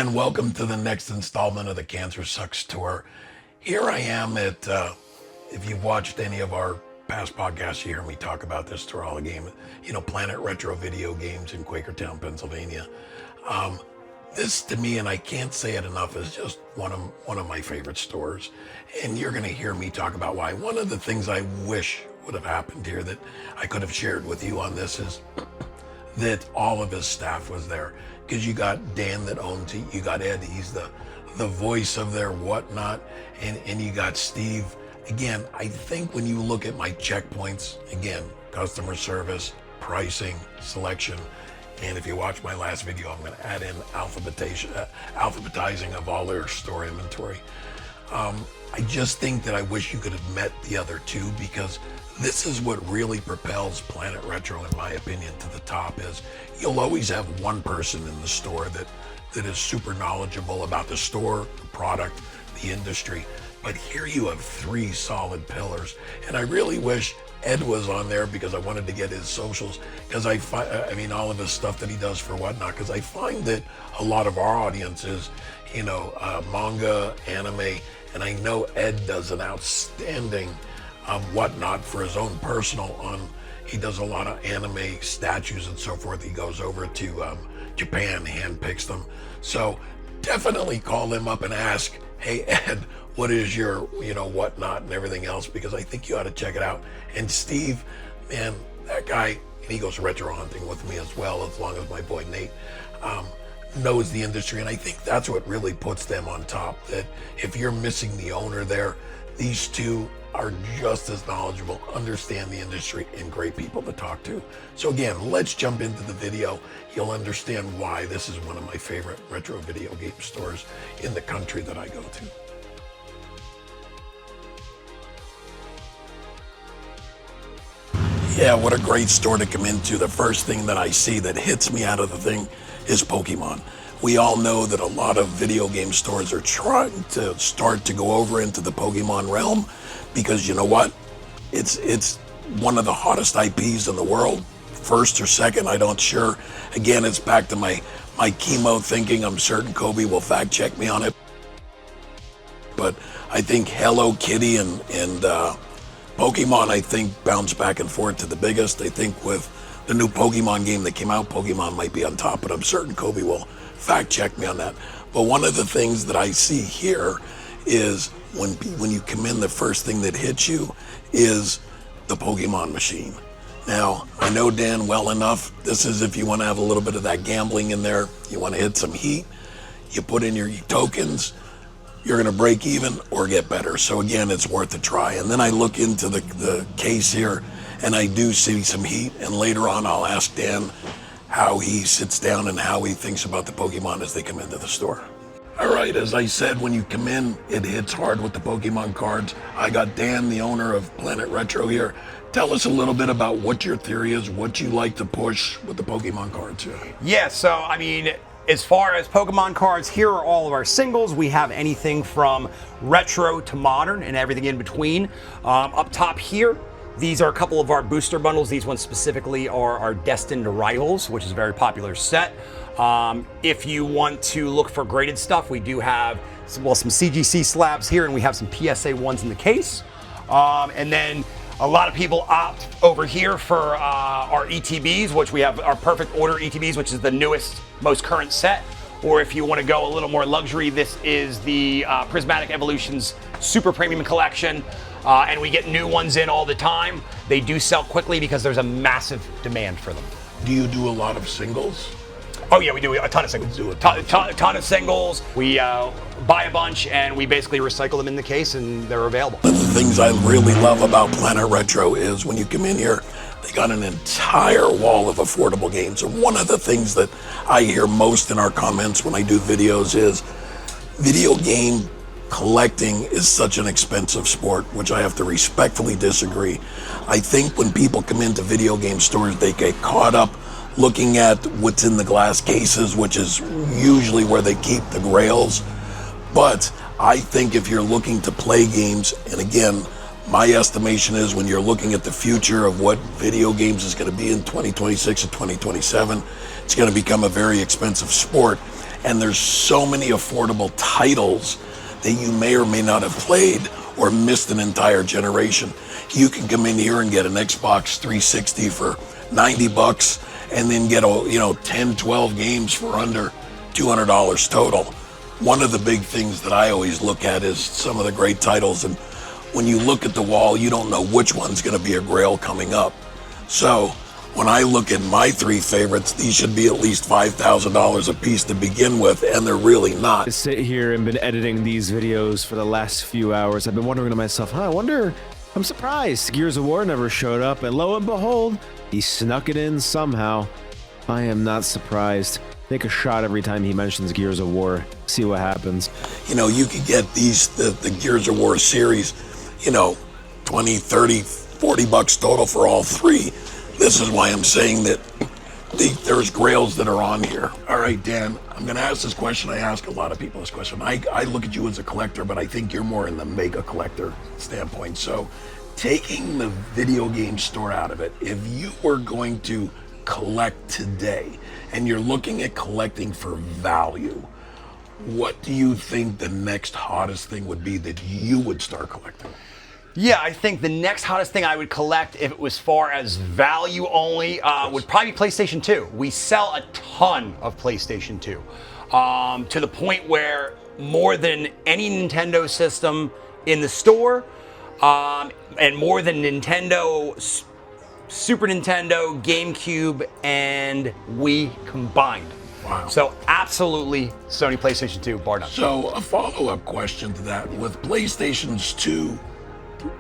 again, welcome to the next installment of the Cancer Sucks Tour. Here I am at, if you've watched any of our past podcasts, you hear me talk about this tour, all the game, Planet Retro Video Games in Quakertown, Pennsylvania. This to me, and I can't say it enough, is just one of my favorite stores. And you're gonna hear me talk about why. One of the things I wish would have happened here that I could have shared with you on this is that all of his staff was there. Because you got Dan that owns it, you got Ed, he's the voice of their whatnot, and you got Steve. Again, I think when you look at my checkpoints, again, customer service, pricing, selection, and if you watch my last video, I'm gonna add in alphabetizing of all their store inventory. I just think that I wish you could have met the other two, because this is what really propels Planet Retro, in my opinion, to the top. Is you'll always have one person in the store that is super knowledgeable about the store, the product, the industry. But here you have three solid pillars. And I really wish Ed was on there, because I wanted to get his socials, because I mean, all of his stuff that he does for whatnot, because I find that a lot of our audience is, manga, anime, and I know Ed does an outstanding whatnot for his own personal he does a lot of anime statues and so forth. He goes over to Japan, handpicks them. So definitely call him up and ask, hey Ed, what is your, whatnot and everything else, because I think you ought to check it out. And Steve, man, that guy, and he goes retro hunting with me as well, as long as my boy Nate knows the industry. And I think that's what really puts them on top, that if you're missing the owner there, these two are just as knowledgeable, understand the industry, and great people to talk to. So again, let's jump into the video. You'll understand why this is one of my favorite retro video game stores in the country that I go to. Yeah, what a great store to come into. The first thing that I see that hits me out of the thing is Pokemon. We all know that a lot of video game stores are trying to start to go over into the Pokemon realm, because you know what? It's one of the hottest IPs in the world. First or second, I don't sure. Again, it's back to my chemo thinking. I'm certain Kobe will fact check me on it. But I think Hello Kitty and Pokemon, I think, bounce back and forth to the biggest. I think with the new Pokemon game that came out, Pokemon might be on top, but I'm certain Kobe will fact check me on that. But one of the things that I see here is when you come in, the first thing that hits you is the Pokemon machine. Now, I know Dan well enough. This is if you want to have a little bit of that gambling in there, you want to hit some heat, you put in your tokens, you're going to break even or get better. So again, it's worth a try. And then I look into the case here, and I do see some heat. And later on, I'll ask Dan how he sits down and how he thinks about the Pokemon as they come into the store. All right, as I said, when you come in, it hits hard with the Pokemon cards. I got Dan, the owner of Planet Retro here. Tell us a little bit about what your theory is, what you like to push with the Pokemon cards here. Yeah, so I mean, as far as Pokemon cards, here are all of our singles. We have anything from retro to modern and everything in between. Up top here, these are a couple of our booster bundles. These ones specifically are our Destined Rivals, which is a very popular set. If you want to look for graded stuff, we do have some CGC slabs here, and we have some PSA ones in the case. And then a lot of people opt over here for our ETBs, which we have our Perfect Order ETBs, which is the newest, most current set. Or if you want to go a little more luxury, this is the Prismatic Evolutions Super Premium Collection. And we get new ones in all the time. They do sell quickly because there's a massive demand for them. Do you do a lot of singles? Oh yeah, we do a ton of singles. Ton of singles. We buy a bunch and we basically recycle them in the case, and they're available. One of the things I really love about Planet Retro is when you come in here, they got an entire wall of affordable games. And one of the things that I hear most in our comments when I do videos is video game collecting is such an expensive sport, which I have to respectfully disagree. I think when people come into video game stores, they get caught up looking at what's in the glass cases, which is usually where they keep the grails. But I think if you're looking to play games, and again, my estimation is when you're looking at the future of what video games is going to be in 2026 and 2027, it's going to become a very expensive sport. And there's so many affordable titles that you may or may not have played or missed an entire generation. You can come in here and get an Xbox 360 for 90 bucks and then get 10, 12 games for under $200 total. One of the big things that I always look at is some of the great titles, and when you look at the wall, you don't know which one's going to be a grail coming up. So when I look at my three favorites, these should be at least $5,000 a piece to begin with, and they're really not. I sit here and been editing these videos for the last few hours. I've been wondering to myself, I'm surprised Gears of War never showed up, and lo and behold, he snuck it in somehow. I am not surprised. Take a shot every time he mentions Gears of War. See what happens. You could get the Gears of War series, 20, 30, 40 bucks total for all three. This is why I'm saying that there's grails that are on here. All right, Dan, I'm going to ask this question. I ask a lot of people this question. I look at you as a collector, but I think you're more in the mega collector standpoint. So taking the video game store out of it, if you were going to collect today and you're looking at collecting for value, what do you think the next hottest thing would be that you would start collecting? Yeah, I think the next hottest thing I would collect, if it was far as value only, would probably be PlayStation 2. We sell a ton of PlayStation 2, to the point where more than any Nintendo system in the store, and more than Nintendo, Super Nintendo, GameCube, and Wii combined. Wow. So absolutely Sony PlayStation 2, bar none. So a follow-up question to that, with PlayStation's 2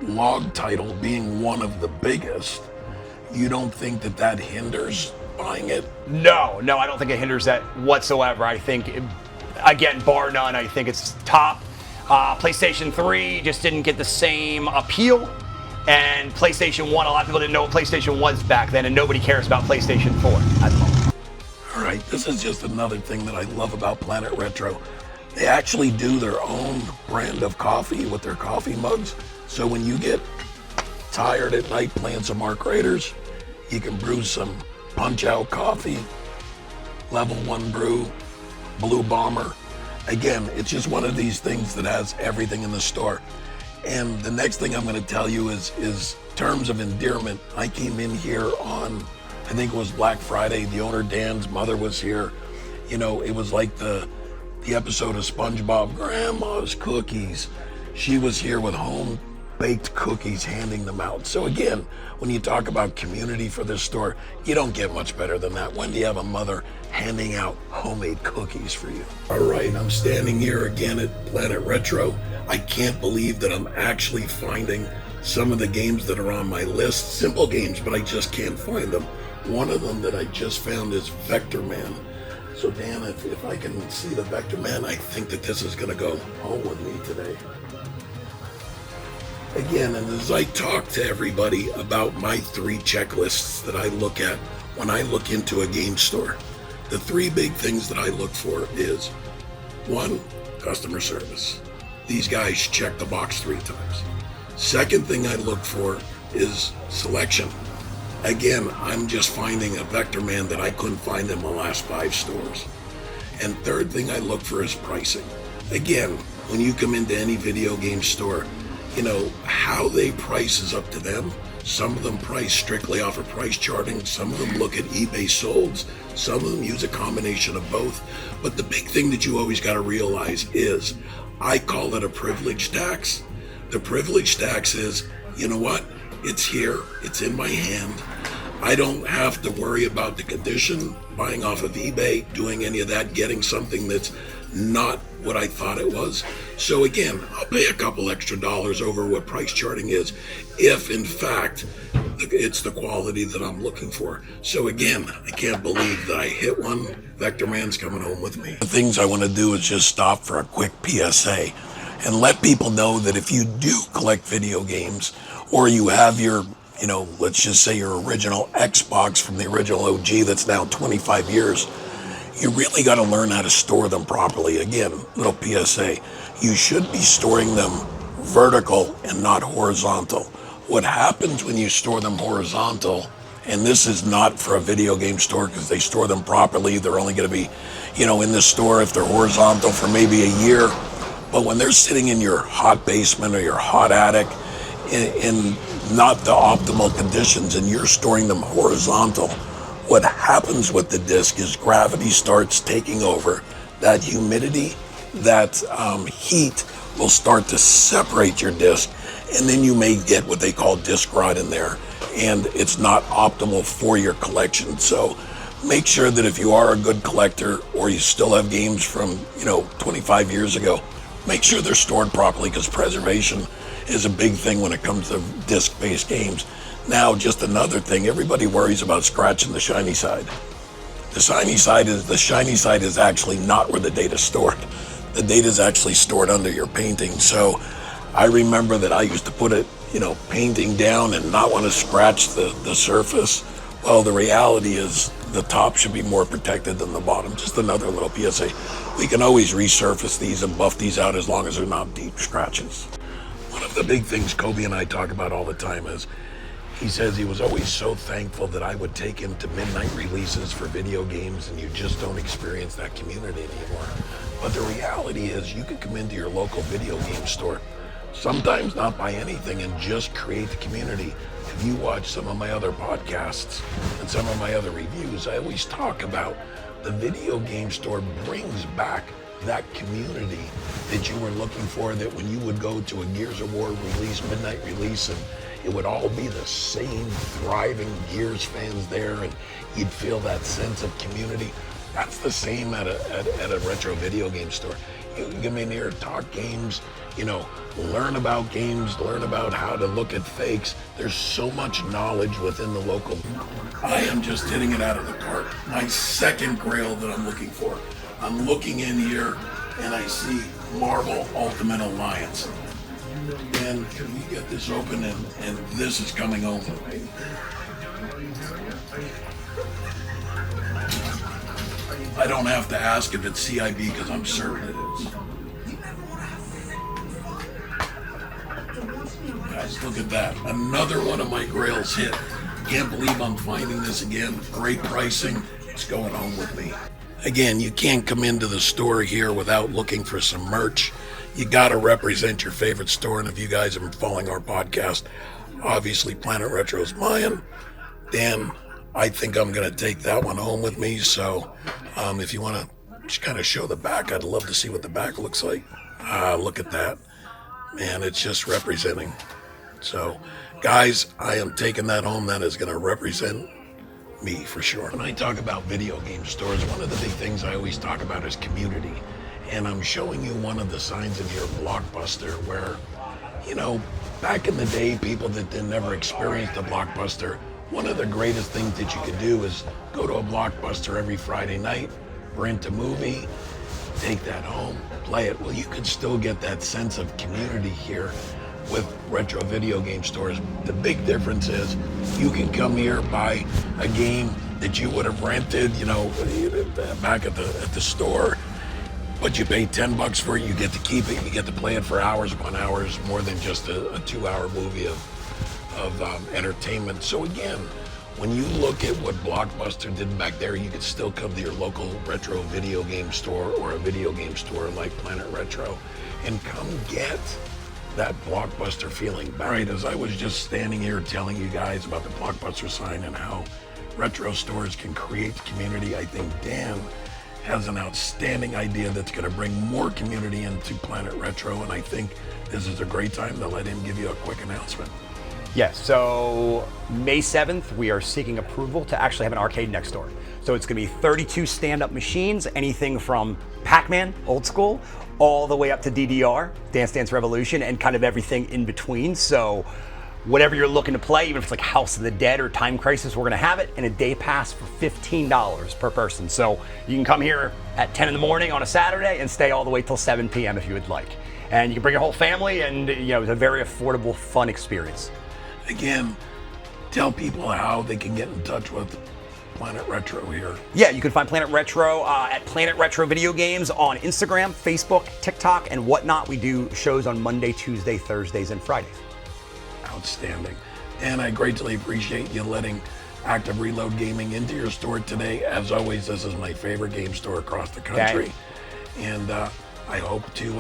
log title being one of the biggest, you don't think that hinders buying it? No, I don't think it hinders that whatsoever. I think, again, bar none, I think it's top. PlayStation 3 just didn't get the same appeal. And PlayStation 1, a lot of people didn't know what PlayStation was back then, and nobody cares about PlayStation 4 at the moment. All right, this is just another thing that I love about Planet Retro. They actually do their own brand of coffee with their coffee mugs. So when you get tired at night playing some Arc Raiders, you can brew some Punch-Out coffee, level 1 brew, Blue Bomber. Again, it's just one of these things that has everything in the store. And the next thing I'm going to tell you is terms of endearment. I came in here on, I think it was Black Friday. The owner, Dan's mother, was here. It was like the episode of SpongeBob, Grandma's Cookies. She was here with home-baked cookies, handing them out. So again, when you talk about community for this store, you don't get much better than that. When do you have a mother handing out homemade cookies for you? All right, I'm standing here again at Planet Retro. I can't believe that I'm actually finding some of the games that are on my list. Simple games, but I just can't find them. One of them that I just found is Vector Man. So Dan, if I can see the Vector Man, I think that this is gonna go home with me today. Again, and as I talk to everybody about my three checklists that I look at when I look into a game store, the three big things that I look for is, 1, customer service. These guys check the box 3 times. Second thing I look for is selection. Again, I'm just finding a Vector Man that I couldn't find in my last 5 stores. And third thing I look for is pricing. Again, when you come into any video game store, how they price is up to them. Some of them price strictly off of price charting. Some of them look at eBay solds. Some of them use a combination of both. But the big thing that you always got to realize is, I call it a privilege tax. The privilege tax is, you know what? It's here. It's in my hand. I don't have to worry about the condition, buying off of eBay, doing any of that, getting something that's not what I thought it was. So again, I'll pay a couple extra dollars over what price charting is, if in fact it's the quality that I'm looking for. So again, I can't believe that I hit one. Vector Man's coming home with me. The things I want to do is just stop for a quick PSA and let people know that if you do collect video games, or you have your, let's just say your original Xbox from the original OG that's now 25 years, you really got to learn how to store them properly. Again, little PSA, you should be storing them vertical and not horizontal. What happens when you store them horizontal And this is not for a video game store because they store them properly. They're only going to be, in this store if they're horizontal for maybe a year. But when they're sitting in your hot basement or your hot attic in not the optimal conditions and you're storing them horizontal, what happens with the disc is gravity starts taking over. That humidity, that heat will start to separate your disc, and then you may get what they call disc rot in there, and it's not optimal for your collection. So make sure that if you are a good collector or you still have games from 25 years ago, make sure they're stored properly, because preservation is a big thing when it comes to disc-based games. Now, just another thing, everybody worries about scratching the shiny side. The shiny side is actually not where the data's stored. The data's actually stored under your painting. So I remember that I used to put it, painting down and not want to scratch the surface. Well, the reality is the top should be more protected than the bottom. Just another little PSA. We can always resurface these and buff these out as long as they're not deep scratches. One of the big things Kobe and I talk about all the time is, he says he was always so thankful that I would take him to midnight releases for video games, and you just don't experience that community anymore. But the reality is you can come into your local video game store, sometimes not buy anything, and just create the community. If you watch some of my other podcasts and some of my other reviews, I always talk about the video game store brings back that community that you were looking for, that when you would go to a Gears of War release, midnight release, and it would all be the same thriving Gears fans there, and you'd feel that sense of community. That's the same at a retro video game store. You can come in here, talk games, learn about games, learn about how to look at fakes. There's so much knowledge within the local. I am just hitting it out of the park. My second grail that I'm looking for. I'm looking in here and I see Marvel Ultimate Alliance. And can we get this open, and this is coming home with me. I don't have to ask if it's CIB because I'm certain it is. Guys, look at that. Another one of my grails hit. Can't believe I'm finding this again. Great pricing. It's going home with me. Again, you can't come into the store here without looking for some merch. You got to represent your favorite store. And if you guys have been following our podcast, obviously Planet Retro is mine. Dan, I think I'm going to take that one home with me. So if you want to just kind of show the back, I'd love to see what the back looks like. Look at that. Man, it's just representing. So, guys, I am taking that home. That is going to represent me for sure. When I talk about video game stores, one of the big things I always talk about is community. And I'm showing you one of the signs in here, Blockbuster, where, back in the day, people that never experienced a Blockbuster, one of the greatest things that you could do is go to a Blockbuster every Friday night, rent a movie, take that home, play it. Well, you can still get that sense of community here with retro video game stores. The big difference is you can come here, buy a game that you would have rented, back at the store, but you pay $10 for it. You get to keep it. You get to play it for hours. 1 hour is more than just a 2-hour movie of entertainment. So again, when you look at what Blockbuster did back there, you could still come to your local retro video game store or a video game store like Planet Retro and come get that Blockbuster feeling back. Right, as I was just standing here telling you guys about the Blockbuster sign and how retro stores can create community, I think Dan has an outstanding idea that's going to bring more community into Planet Retro, and I think this is a great time to let him give you a quick announcement. Yes, so May 7th, we are seeking approval to actually have an arcade next door. So it's gonna be 32 stand-up machines, anything from Pac-Man, old school, all the way up to DDR, Dance Dance Revolution, and kind of everything in between. So whatever you're looking to play, even if it's like House of the Dead or Time Crisis, we're gonna have it in a day pass for $15 per person. So you can come here at 10 in the morning on a Saturday and stay all the way till 7 p.m. if you would like. And you can bring your whole family, and it's a very affordable, fun experience. Again, tell people how they can get in touch with Planet Retro here. Yeah, you can find Planet Retro at Planet Retro Video Games on Instagram, Facebook, TikTok, and whatnot. We do shows on Monday, Tuesday, Thursdays, and Fridays. Outstanding. And I greatly appreciate you letting Active Reload Gaming into your store today. As always, this is my favorite game store across the country. And I hope to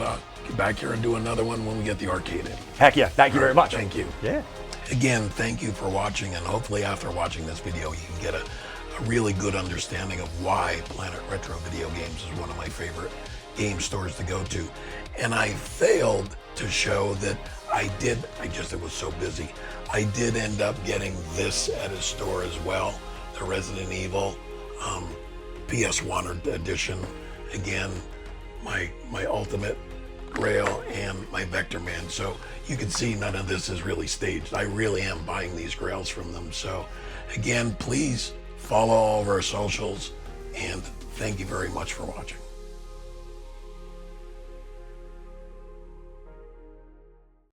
get back here and do another one when we get the arcade in. Heck yeah, thank you very much. Thank you. Yeah. Again, thank you for watching, and hopefully after watching this video, you can get a really good understanding of why Planet Retro Video Games is one of my favorite game stores to go to. And I failed to show that it was so busy. I did end up getting this at his store as well, the Resident Evil PS1 edition. Again, my ultimate Grail and my Vector Man. So you can see none of this is really staged. I really am buying these Grails from them. So again, please follow all of our socials, and thank you very much for watching.